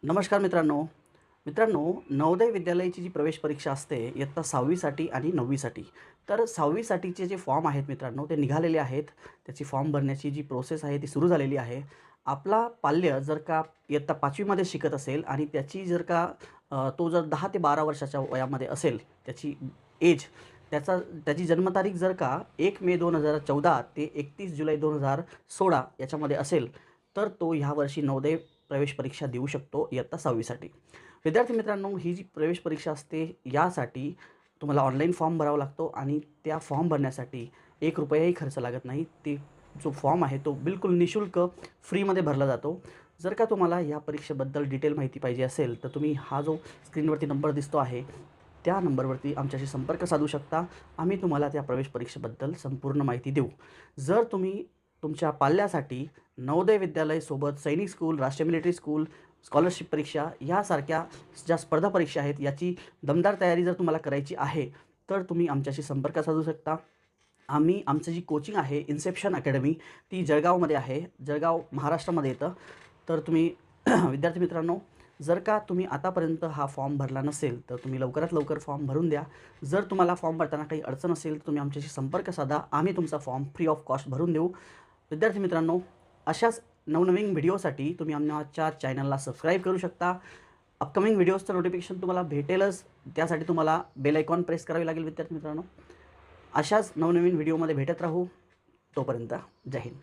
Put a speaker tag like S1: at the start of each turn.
S1: नमस्कार मित्रांनो, नवोदय विद्यालयाची जी प्रवेश परीक्षा असते इयत्ता 6वीसाठी आणि 9वीसाठी. तर 6वीसाठीचे जे फॉर्म आहेत मित्रांनो, ते निघालेले आहेत. त्याची फॉर्म भरण्याची जी प्रोसेस आहे ती सुरू झालेली आहे. आपला पाल्य जर का इयत्ता 5वीमध्ये शिकत असेल आणि त्याची जर का तो जर 10 ते 12 वर्षाच्या वयामध्ये असेल, त्याची एज त्याची जन्मतारीख जर का 1 मे 2014 ते 31 जुलै 2016 याच्यामध्ये असेल, तर तो ह्या वर्षी नवोदय प्रवेश परीक्षा देऊ शकतो इयत्ता 6वीसाठी. विद्यार्थी मित्रांनो, ही जी प्रवेश परीक्षा असते यासाठी तुम्हाला ऑनलाईन फॉर्म भरावा लागतो आणि त्या फॉर्म भरण्यासाठी ₹1ही खर्च लागत नाही. जो फॉर्म आहे तो बिलकुल निःशुल्क फ्रीमध्ये भरला जातो. जर का तुम्हाला या परीक्षेबद्दल डिटेल माहिती पाहिजे असेल, तर तुम्ही हा जो स्क्रीनवरती नंबर दिसतो आहे, त्या नंबरवरती आमच्याशी संपर्क साधू शकता. आम्ही तुम्हाला त्या प्रवेश परीक्षेबद्दल संपूर्ण माहिती देऊ. जर तुम्ही तुमच्या पाल्यासाठी नवोदय विद्यालयसोबत सैनिक स्कूल, राष्ट्रीय मिलिटरी स्कूल, स्कॉलरशिप परीक्षा यासारख्या ज्या स्पर्धा परीक्षा आहेत, याची दमदार तयारी जर तुम्हाला करायची आहे, तर तुम्ही आमच्याशी संपर्क साधू शकता. आमची जी कोचिंग आहे इन्सेप्शन अकॅडमी, ती जळगावमध्ये आहे. जळगाव महाराष्ट्रामध्ये येतं. तर तुम्ही विद्यार्थी मित्रांनो, जर का तुम्ही आतापर्यंत हा फॉर्म भरला नसेल, तर तुम्ही लवकरात लवकर फॉर्म भरून द्या. जर तुम्हाला फॉर्म भरताना काही अडचण असेल, तर तुम्ही आमच्याशी संपर्क साधा. आम्ही तुमचा फॉर्म फ्री ऑफ कॉस्ट भरून देऊ. विद्यार्थी मित्रांनो, अशाच नवनवीन व्हिडिओसाठी तुम्ही आमच्या चॅनलला सबस्क्राईब करू शकता. अपकमिंग व्हिडिओजचं नोटिफिकेशन तुम्हाला भेटेलच. त्यासाठी तुम्हाला बेल आयकॉन प्रेस करावी लागेल विद्यार्थी मित्रांनो. अशाच नवनवीन व्हिडिओमध्ये भेटत राहू. तोपर्यंत जय हिंद.